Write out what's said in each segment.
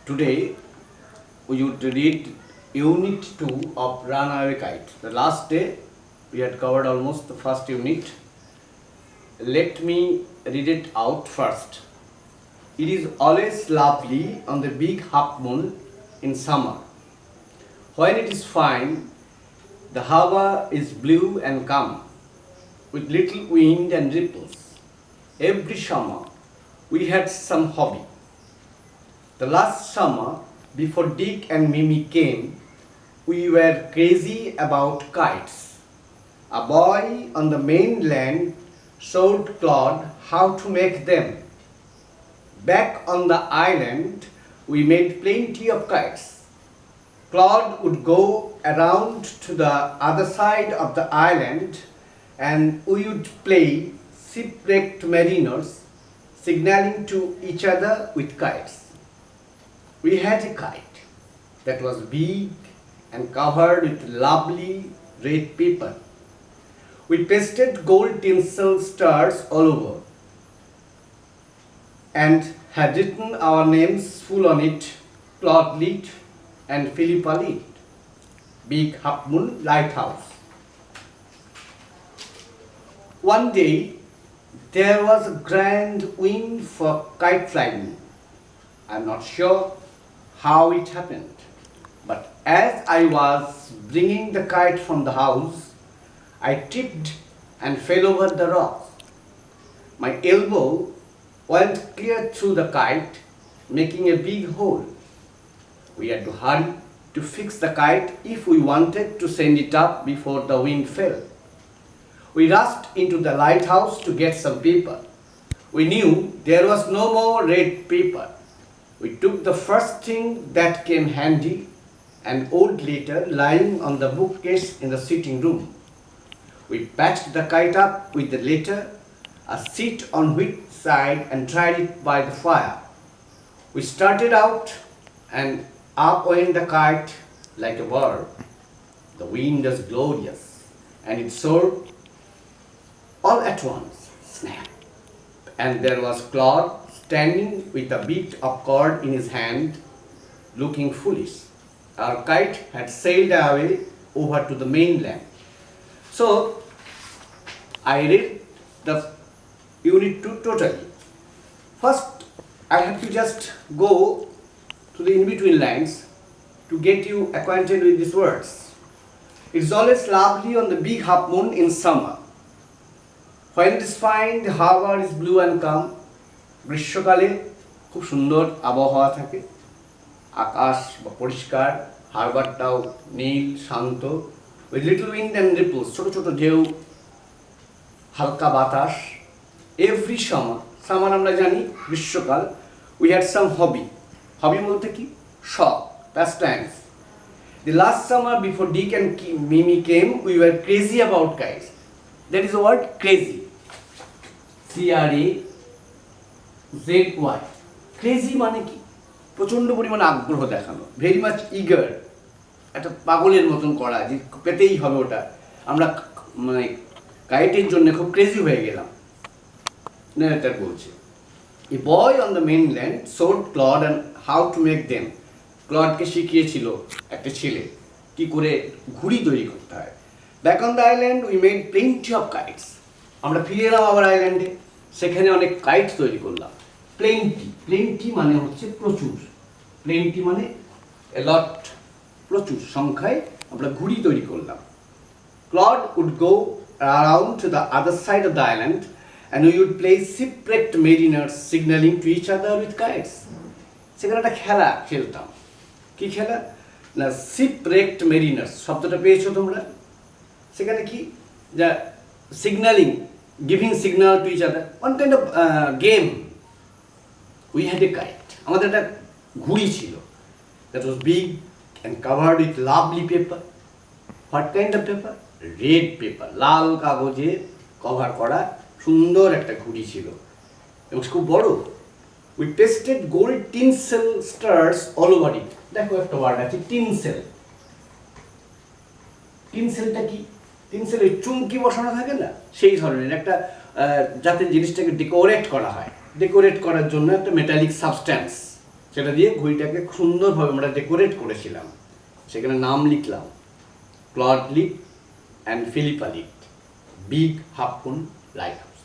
Today we would read Unit 2 of Runaway Kite. The last day we had covered almost the first unit. Let me read it out first. It is always lovely on the big half moon in summer. When it is fine, the harbor is blue and calm, with little wind and ripples. Every summer we had some hobby. The last summer, before Dick and Mimi came, we were crazy about kites. A boy on the mainland showed Claude how to make them. Back on the island, we made plenty of kites. Claude would go around to the other side of the island and we would play shipwrecked mariners, signaling to each other with kites. We had a kite that was big and covered with lovely red paper. We pasted gold tinsel stars all over and had written our names full on it, Claude lit and Philippa lit. Big Half Moon Lighthouse. One day there was a grand wind for kite flying. I'm not sure how it happened, but as I was bringing the kite from the house, I tripped and fell over the rocks. My elbow went clear through the kite, making a big hole. We had to hurry to fix the kite if we wanted to send it up before the wind fell. We rushed into the lighthouse to get some paper. We knew there was no more red paper. We took the first thing that came handy, an old letter lying on the bookcase in the sitting room. We patched the kite up with the letter, a seat on which side, and tried it by the fire. We started out and up went the kite like a bird. The wind was glorious and it soared all at once, snap, and there was Claude standing with a bit of cord in his hand, looking foolish. Our kite had sailed away over to the mainland. So, I read the unit 2 totally. First, I have to just go to the in-between lines to get you acquainted with these words. It's always lovely on the big half moon in summer. When it is fine, the harbor is blue and calm. গ্রীষ্মকালে খুব সুন্দর আবহাওয়া থাকে, আকাশ পরিষ্কার, হারবারটাও নীল শান্ত, with little wind and ripples, ছোটো ছোটো ঢেউ, হালকা বাতাস। এভরি সামার আমরা জানি গ্রীষ্মকাল। উই হ্যাড সাম হবি বলতে কি শখ, past Times. The last summer before Dick and Mimi came, we were crazy about kites. That is the word crazy. CRAZY. Crazy মানে কি? প্রচণ্ড পরিমাণে আগ্রহ দেখানো, ভেরি মাচ ইগার, একটা পাগলের মতন করা, যে পেতেই হবে ওটা। আমরা মানে কাইটের জন্য খুব ক্রেজি হয়ে গেলাম, নারেটর বলছে। A boy on the mainland showed Claude and how to make them. ক্লডকে শিখিয়েছিল একটা ছেলে কি করে ঘুড়ি তৈরি করতে হয়। Back on the island we made plenty of kites. আমরা ফিরে এলাম আবার আইল্যান্ডে, সেখানে অনেক কাইট তৈরি করলাম। প্লেন্টি মানে হচ্ছে প্রচুর, প্লেন্টি মানে লট, প্রচুর সংখ্যায় আমরা ঘুড়ি তৈরি করলাম। Claude would go around to the other side of the island and we would play shipwrecked mariners signaling to each other with kites. সেখানে একটা খেলা খেলতাম। কি খেলা না? shipwrecked mariners শব্দটা পেয়েছো তোমরা? সেখানে কি যা signalling, giving signal to each other, one kind of game. We had a kite. আমাদের একটা ঘুড়ি ছিল, that was big and covered with lovely paper. What kind of paper? Red paper, লাল কাগজে কভার করা সুন্দর একটা ঘুড়ি ছিল এবং খুব বড়। We pasted gold tinsel stars all over it. দেখো একটা ওয়ার্ড আছে টিনসেল। টিনসেলটা কি? টিনসেল ওই চুমকি বসানো থাকে না, সেই ধরনের একটা, যাতে জিনিসটাকে ডেকোরেট করা হয়। ডেকোরেট করার জন্য একটা মেটালিক সাবস্ট্যান্স সেটা দিয়ে ঘড়িটাকে সুন্দরভাবে আমরা ডেকোরেট করেছিলাম। সেখানে নাম লিখলাম, Claude Litt and Philippa Litt, big Halfcoon lighthouse.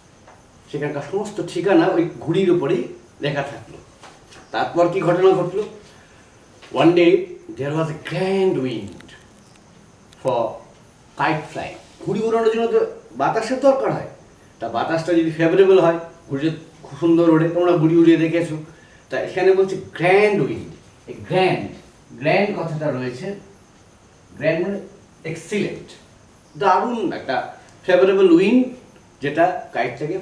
সেখানকার সমস্ত ঠিকানা ওই ঘড়ির উপরেই লেখা থাকলো। তারপর কি ঘটনা ঘটলো? One day there was a grand wind for kite fly. ঘুড়ি উড়ানোর জন্য তো বাতাসের দরকার হয়। তা বাতাসটা যদি ফেভারেবল হয়, ঘুড়ি খুব সুন্দর ওড়ে। তোমরা ঘুড়ি উড়িয়ে দেখেছো। তা এখানে বলছে গ্র্যান্ড উইন্ড। এই গ্র্যান্ড কথাটা রয়েছে, গ্র্যান্ড মানে এক্সিলেন্ট, দারুণ একটা ফেভারেবল উইন্ড, যেটা কাইটটাকে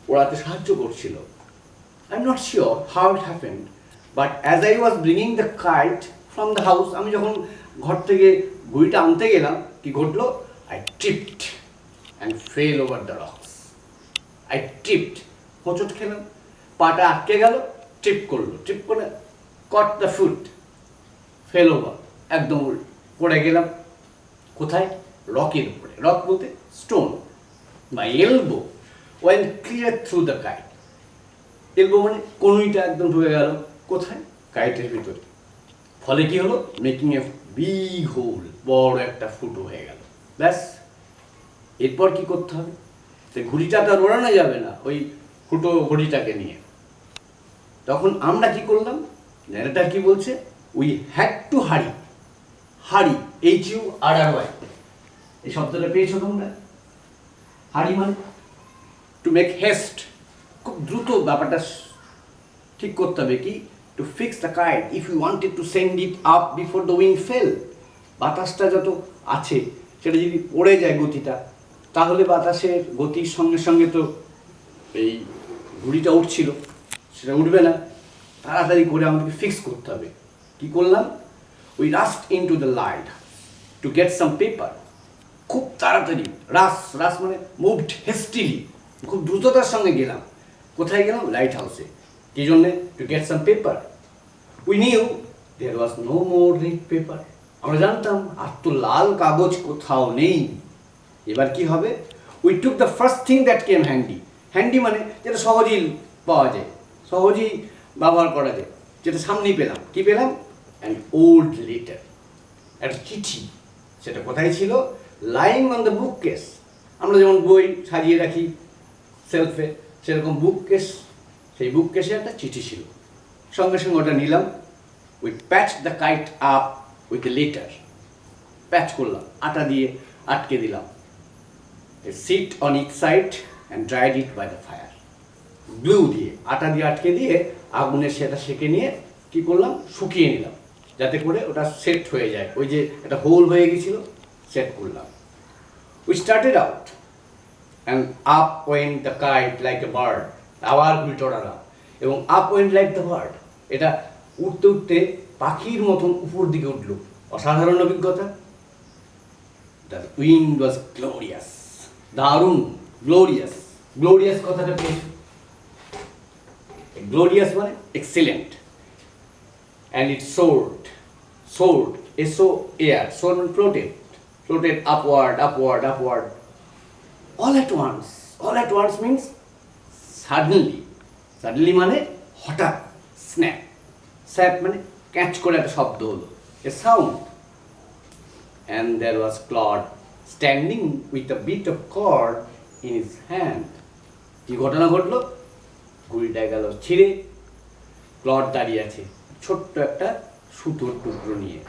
ওড়াতে সাহায্য করছিল। I am not sure how it happened, but as I was bringing the kite from the house, আমি যখন ঘর থেকে ঘুড়িটা আনতে গেলাম, কি ঘটলো? I tripped and fell over the rocks. I tripped, হোঁচট খেলাম, পাটা আটকে গেল, ট্রিপ করলো, ট্রিপ করে caught the foot, fell over, একদম পড়ে গেলাম। কোথায়? রকের উপরে। রক বলতে stone. My elbow went clear through the kite. Elbow মানে কনুইটা একদম ঢুকে গেল কোথায়? কাইটের ভিতরে। ফলে কি হলো? মেকিং এ বিগ হোল, বড় একটা ফুটো হয়ে গেল। ব্যাস, এরপর কি করতে হবে? সে ঘুড়িটা তো আর ওড়ানো যাবে না ওই ফুটো ঘড়িটাকে নিয়ে। তখন আমরা কি করলাম? ন্যারেটর কি বলছে? উই হ্যাড টু হারি। হারি, HURRY, এই শব্দটা পেয়েছো তোমরা? হারি মানে টু মেক হেস্ট, খুব দ্রুত ব্যাপারটা ঠিক করতে হবে। কি? To fix the kite if you wanted to send it up before the wind fell. বাতাসটা যত আছে সেটা যদি পড়ে যায় গতিটা, তাহলে বাতাসের গতির সঙ্গে সঙ্গে তো এই ঘুড়িটা উঠছিল, সেটা উঠবে না। তাড়াতাড়ি করে আমাদেরকে ফিক্স করতে হবে। কি করলাম? We rushed into the light to get some paper. খুব তাড়াতাড়ি, রাস মানে মুভড হেস্টিলি, খুব দ্রুততার সঙ্গে গেলাম। কোথায় গেলাম? লাইট হাউসে। কি জন্যে? To get some paper. We knew there was no more red paper. আমরা জানতাম আর তো লাল কাগজ কোথাও নেই। এবার কি হবে? We took the first thing that came handy. Handy মানে যেটা সহজেই পাওয়া যায়, সহজেই ব্যবহার করা যায়, যেটা সামনেই পেলাম। কি পেলাম? অ্যান ওল্ড লেটার, একটা চিঠি। সেটা কোথায় ছিল? Lying on the book case. আমরা যেমন বই সাজিয়ে রাখি সেলফে, সেরকম বুক কেস, সেই বুক কেসে একটা চিঠি ছিল। সঙ্গে সঙ্গে ওটা নিলাম। We patch the kite up with a letter. Patch করলাম, আটা দিয়ে আটকে দিলাম। Sit on each side and dried it by the fire. Glue দিয়ে, আটা দিয়ে আটকে দিয়ে আগুনে সেটা সেঁকে নিয়ে কি করলাম? শুকিয়ে নিলাম, যাতে করে ওটা সেট হয়ে যায়। ওই যে একটা হোল হয়ে গেছিলো, সেট করলাম। We started out and up went the kite like a bird. আবার উল্টো ওড়ালাম এবং up went like the bird. এটা উঠতে উঠতে পাখির মতন উপর দিকে উঠল। অসাধারণ অভিজ্ঞতা। দ্য উইন্ড ওয়াজ গ্লোরিয়াস, দারুণ, গ্লোরিয়াস। গ্লোরিয়াস কথাটা পেয়েছো? গ্লোরিয়াস মানে excellent. And it sword, SOAR, সোর মানে floated upward. All at once means suddenly মানে হঠাৎ, স্ন্যাপ মানে ক্যাচ করে একটা শব্দ হলো, a sound. And there was Claude standing with a bit of cord in his hand. কি ঘটনা ঘটলো? ঘুড়িটা গেল ছিঁড়ে, ক্লড দাঁড়িয়ে আছে ছোট্ট একটা সুতোর টুকরো নিয়ে,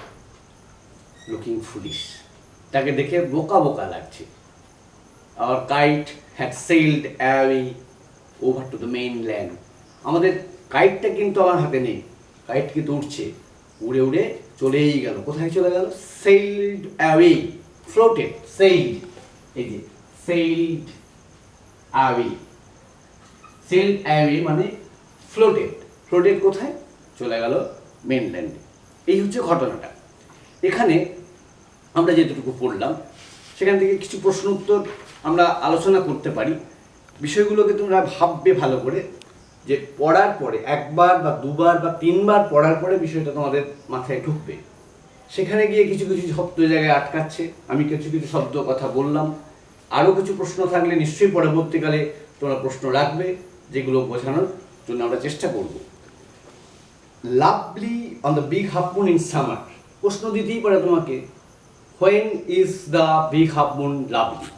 লুকিং ফুলিশ, তাকে দেখে বোকা বোকা লাগছে। Our kite had sailed away over to the mainland. আমাদের কাইটটা কিন্তু আমার হাতে নেই, কাইট কিন্তু উড়ছে, উড়ে উড়ে চলেই গেল। কোথায় চলে গেল? sailed away, floated, sailed, এই যে sailed away মানে floated কোথায়? চলে গেল মেনল্যান্ডে। এই হচ্ছে ঘটনাটা। এখানে আমরা যেটুকু পড়লাম সেখান থেকে কিছু প্রশ্ন উত্তর আমরা আলোচনা করতে পারি। বিষয়গুলোকে তোমরা ভাববে ভালো করে, যে পড়ার পরে একবার বা দুবার বা তিনবার পড়ার পরে বিষয়টা তোমাদের মাথায় ঢুকবে। সেখানে গিয়ে কিছু কিছু শব্দ জায়গায় আটকাচ্ছে, আমি কিছু কিছু শব্দ কথা বললাম। আরও কিছু প্রশ্ন থাকলে নিশ্চয়ই পরবর্তীকালে তোমরা প্রশ্ন রাখবে, যেগুলো বোঝানোর জন্য আমরা চেষ্টা করব। Lovely on the big half moon in summer, প্রশ্ন দিতেই পারে তোমাকে, when is the big half moon lovely,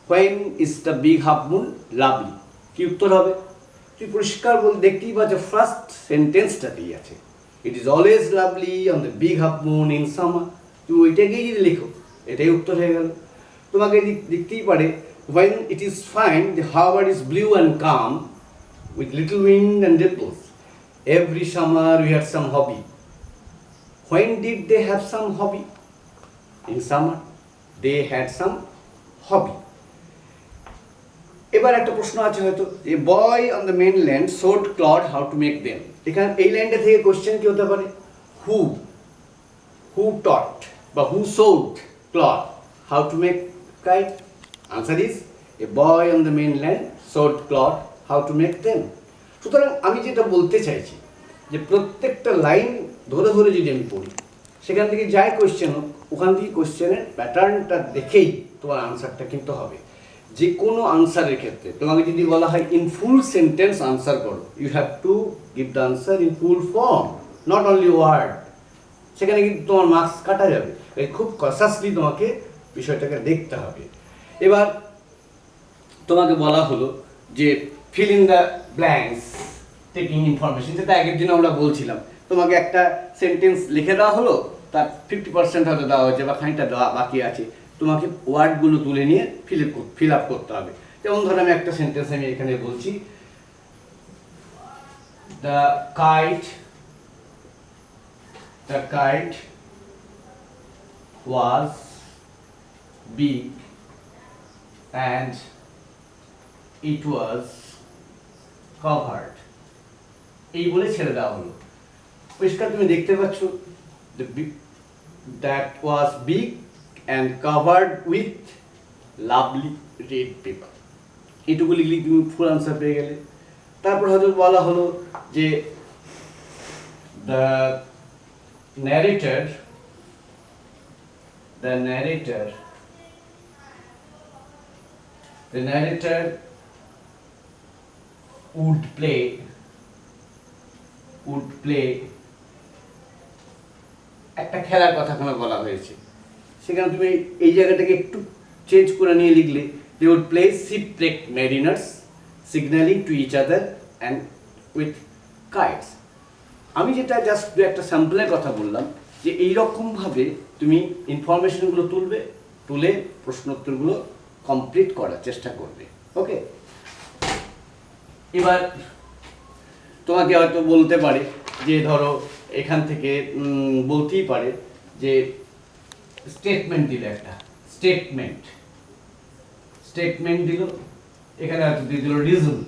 when is the big half moon lovely, কি উত্তর হবে? তুই পরিষ্কার বল, দেখতেই পাচ্ছ ফার্স্ট সেন্টেন্সটাতেই আছে, it is always lovely on the big half moon in summer, তুই ওইটাকেই যদি লেখো এটাই উত্তর হয়ে গেল। তোমাকে দেখতেই পারে, when it is fine the harbor is blue and calm with little wind and ripples, every summer we had some hobby, when did they have some hobby? In summer they had some hobby. এবার একটা প্রশ্ন আছে হয়তো, a boy on the mainland showed Claude how to make them, এখানে এই লাইনটা থেকে question কি হতে পারে? হু টট বা who showed Claude how to make kite? Answer is a boy on the mainland showed Claude how to make them. সুতরাং আমি যেটা বলতে চাইছি যে প্রত্যেকটা লাইন ধরে ধরে যদি আমি পড়ি, সেখান থেকে যাই কোশ্চেন হোক, ওখান থেকে কোশ্চেনের প্যাটার্নটা দেখেই তোমার আনসারটা কিন্তু হবে। যে কোনো আনসারের ক্ষেত্রে তোমাকে যদি বলা হয় ইন ফুল সেন্টেন্স আনসার করো, you have to give the answer in full form, not only word, সেখানে কিন্তু তোমার মার্কস কাটা যাবে। খুব কনসাসলি তোমাকে বিষয়টাকে দেখতে হবে। এবার তোমাকে বলা হলো যে fill in the blanks taking information, যেটা আগের দিন আমরা বলছিলাম, তোমাকে একটা সেন্টেন্স লিখে দেওয়া হলো, তার 50% হয়তো দেওয়া হয়েছে বা খানিকটা দেওয়া বাকি আছে, তোমাকে ওয়ার্ডগুলো তুলে নিয়ে ফিল আপ করতে হবে। যেমন ধরো আমি একটা সেন্টেন্স আমি এখানে বলছি, the kite was big and it was covered, এই বলে ছেড়ে দেওয়া হলো। পরিষ্কার তুমি দেখতে পাচ্ছ, that was big and covered with lovely red paper, এটুকু লিখলে তুমি ফুল আনসার পেয়ে গেলে। তারপর হয়তো বলা হলো যে the narrator would play একটা খেলার কথা এখানে বলা হয়েছে, সেখানে তুমি এই জায়গাটাকে একটু চেঞ্জ করে নিয়ে লিখলে, they would play shipwrecked mariners signaling to each other and with kites। আমি যেটা জাস্ট একটা স্যাম্পলের কথা বললাম, যে এইরকমভাবে তুমি ইনফরমেশনগুলো তুলে প্রশ্নোত্তরগুলো কমপ্লিট করার চেষ্টা করবে। ওকে, এবার তোমাকে হয়তো বলতে পারে যে ধরো এখান থেকে বলতেই পারে যে স্টেটমেন্ট দিল, একটা স্টেটমেন্ট দিল, এখানে হয়তো দিয়ে দিল রিজন,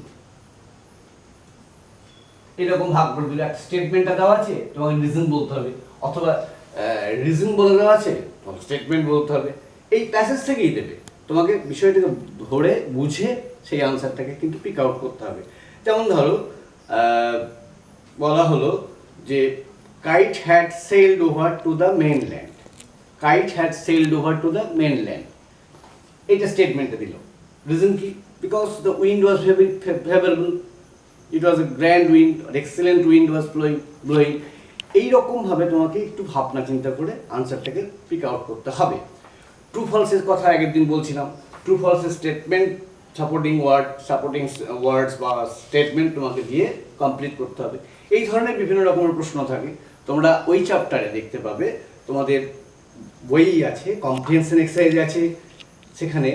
এরকম ভাগ করে দিল। একটা স্টেটমেন্টটা দেওয়া আছে, তোমাকে রিজন বলতে হবে, অথবা রিজন বলে দেওয়া আছে, স্টেটমেন্ট বলতে হবে। এই প্যাসেজ থেকেই দেবে, তোমাকে বিষয়টাকে ধরে বুঝে সেই আনসারটাকে কিন্তু পিক আউট করতে হবে। যেমন ধরো বলা হলো যে kite had sailed over to the mainland, এইটা স্টেটমেন্টে দিল। রিজন কি? Because the wind was very favourable, it was a grand wind, excellent wind was blowing. এইরকমভাবে তোমাকে একটু ভাবনা চিন্তা করে আনসারটাকে পিক আউট করতে হবে। ট্রু ফলসের কথা আগের দিন বলছিলাম, ট্রু ফলসের স্টেটমেন্ট সাপোর্টিং ওয়ার্ডস বা স্টেটমেন্ট তোমাকে দিয়ে কমপ্লিট করতে হবে। এই ধরনের বিভিন্ন রকমের প্রশ্ন থাকে, তোমরা ওই চ্যাপ্টারে দেখতে পাবে, তোমাদের বই আছে, কম্প্রিহেনশন এক্সারসাইজ আছে, সেখানে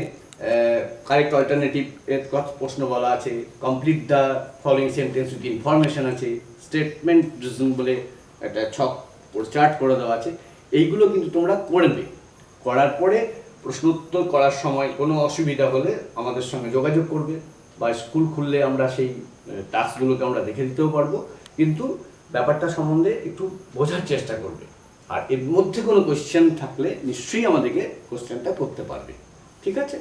কারেক্ট অল্টারনেটিভ এর প্রশ্ন বলা আছে, complete the following sentence with information আছে, স্টেটমেন্ট রিজন বলে একটা ছক চার্ট করে দেওয়া আছে। এইগুলো কিন্তু তোমরা করবে, করার পরে প্রশ্ন উত্তর করার সময় কোনো অসুবিধা হলে আমাদের সঙ্গে যোগাযোগ করবে, বা স্কুল খুললে আমরা সেই টাস্কগুলোকে আমরা দেখে দিতেও পারবো, কিন্তু ব্যাপারটা সম্বন্ধে একটু বোঝার চেষ্টা করবে। আর এর মধ্যে কোনো কোশ্চেন থাকলে নিশ্চয়ই আমাদেরকে কোশ্চেনটা করতে পারবে। ঠিক আছে?